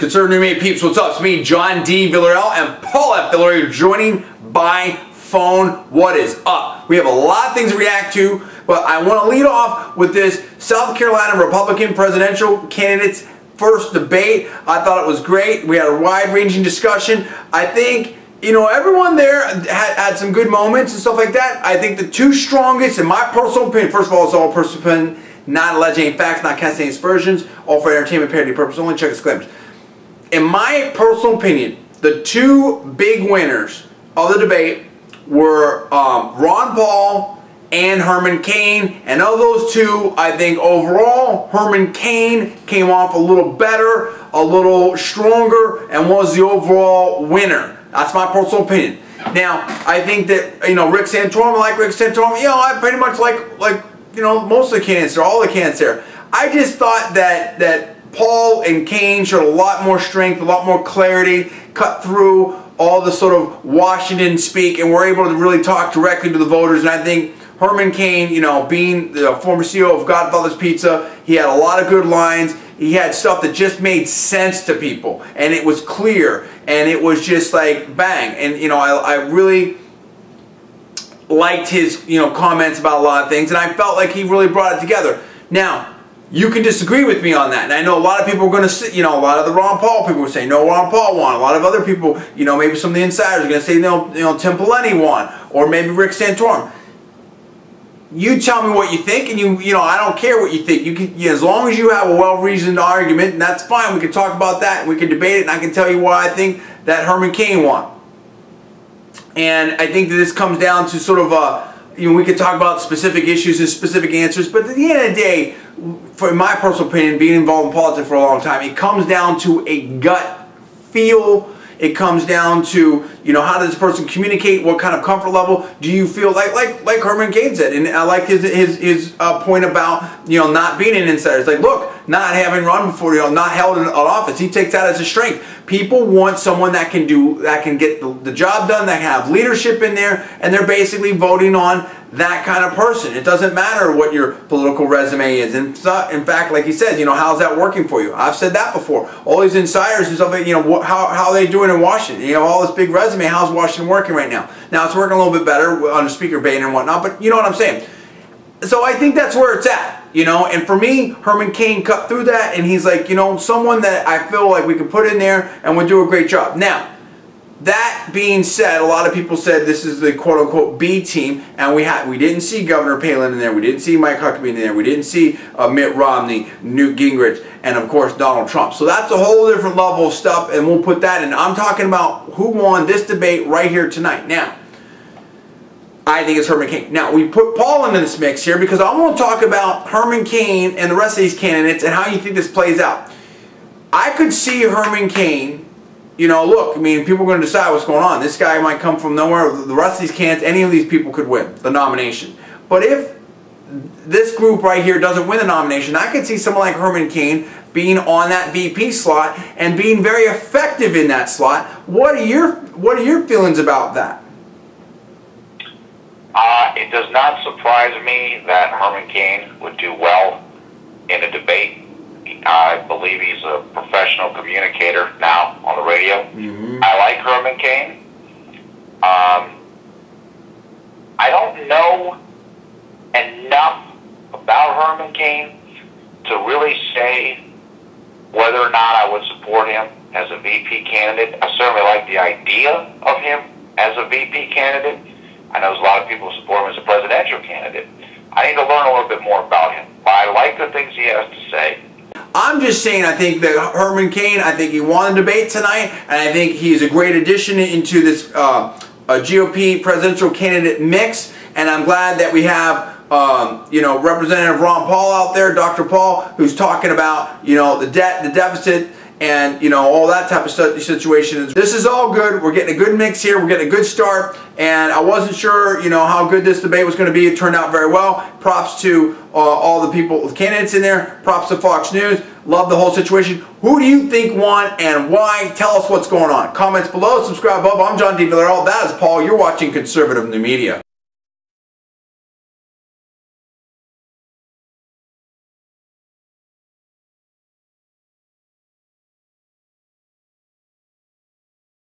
Conservative Media peeps, what's up? It's me, John D. Villarreal, and Paul F. Villarreal joining by phone. What is up? We have a lot of things to react to, but I want to lead off with this South Carolina Republican presidential candidate's first debate. I thought it was great. We had a wide-ranging discussion. I think, you know, everyone there had some good moments and stuff like that. I think the two strongest, in my personal opinion, first of all, it's all personal opinion, not alleging any facts, not casting any aspersions, all for entertainment, parody purpose only. Check disclaimers. In my personal opinion, the two big winners of the debate were Ron Paul and Herman Cain. And of those two, I think overall, Herman Cain came off a little better, a little stronger, and was the overall winner. That's my personal opinion. Now, I think that, you know, Rick Santorum, I like Rick Santorum. You know, I pretty much like you know, most of the candidates there, all the candidates there. I just thought that Paul and Cain showed a lot more strength, a lot more clarity, cut through all the sort of Washington speak, and were able to really talk directly to the voters. And I think Herman Cain, you know, being the former CEO of Godfather's Pizza, he had a lot of good lines. He had stuff that just made sense to people, and it was clear, and it was just like bang. And you know, I really liked his, you know, comments about a lot of things, and I felt like he really brought it together. Now, you can disagree with me on that, and I know a lot of people are going to say, you know, a lot of the Ron Paul people will say, no, Ron Paul won. A lot of other people, you know, maybe some of the insiders are going to say, no, you know, Tim Pawlenty won, or maybe Rick Santorum. You tell me what you think, and you know, I don't care what you think. You can, as long as you have a well-reasoned argument, and that's fine. We can talk about that, and we can debate it, and I can tell you why I think that Herman Cain won. And I think that this comes down to sort of you know, we could talk about specific issues and specific answers, but at the end of the day, in my personal opinion, being involved in politics for a long time, it comes down to a gut feel. It comes down to, you know, how does this person communicate? What kind of comfort level do you feel? Like Herman Cain said, and I like his point about, you know, not being an insider. It's like, look, not having run before, you know, not held in an office. He takes that as a strength. People want someone that can get the job done, that can have leadership in there, and they're basically voting on that kind of person. It doesn't matter what your political resume is. And in fact, like he says, you know, how's that working for you? I've said that before. All these insiders and stuff, like, you know, how are they doing in Washington? You know, all this big resume, how's Washington working right now? Now, it's working a little bit better on the speaker bait and whatnot, but you know what I'm saying. So I think that's where it's at. You know, and for me, Herman Cain cut through that, and he's like, you know, someone that I feel like we can put in there and would do a great job. Now, that being said, a lot of people said this is the quote-unquote B team, and we didn't see Governor Palin in there, we didn't see Mike Huckabee in there, we didn't see Mitt Romney, Newt Gingrich, and of course Donald Trump. So that's a whole different level of stuff, and we'll put that in. I'm talking about who won this debate right here tonight. Now, I think it's Herman Cain. Now, we put Paul into this mix here because I want to talk about Herman Cain and the rest of these candidates and how you think this plays out. I could see Herman Cain, you know, look, I mean, people are going to decide what's going on. This guy might come from nowhere. The rest of these candidates, any of these people could win the nomination. But if this group right here doesn't win the nomination, I could see someone like Herman Cain being on that VP slot and being very effective in that slot. What are your feelings about that? It does not surprise me that Herman Cain would do well in a debate. I believe he's a professional communicator now on the radio. I like Herman Cain. I don't know enough about Herman Cain to really say whether or not I would support him as a VP candidate. I certainly like the idea of him as a VP candidate. I know there's a lot of people who support him as a presidential candidate. I need to learn a little bit more about him. But I like the things he has to say. I'm just saying, I think that Herman Cain, I think he won the debate tonight, and I think he's a great addition into this GOP presidential candidate mix, and I'm glad that we have, you know, Representative Ron Paul out there, Dr. Paul, who's talking about, you know, the debt, the deficit, and, you know, all that type of situations. This is all good. We're getting a good mix here. We're getting a good start. And I wasn't sure, you know, how good this debate was going to be. It turned out very well. Props to all the people, the candidates in there. Props to Fox News. Love the whole situation. Who do you think won and why? Tell us what's going on. Comments below. Subscribe above. I'm John D. Villarreal. That is Paul. You're watching Conservative New Media.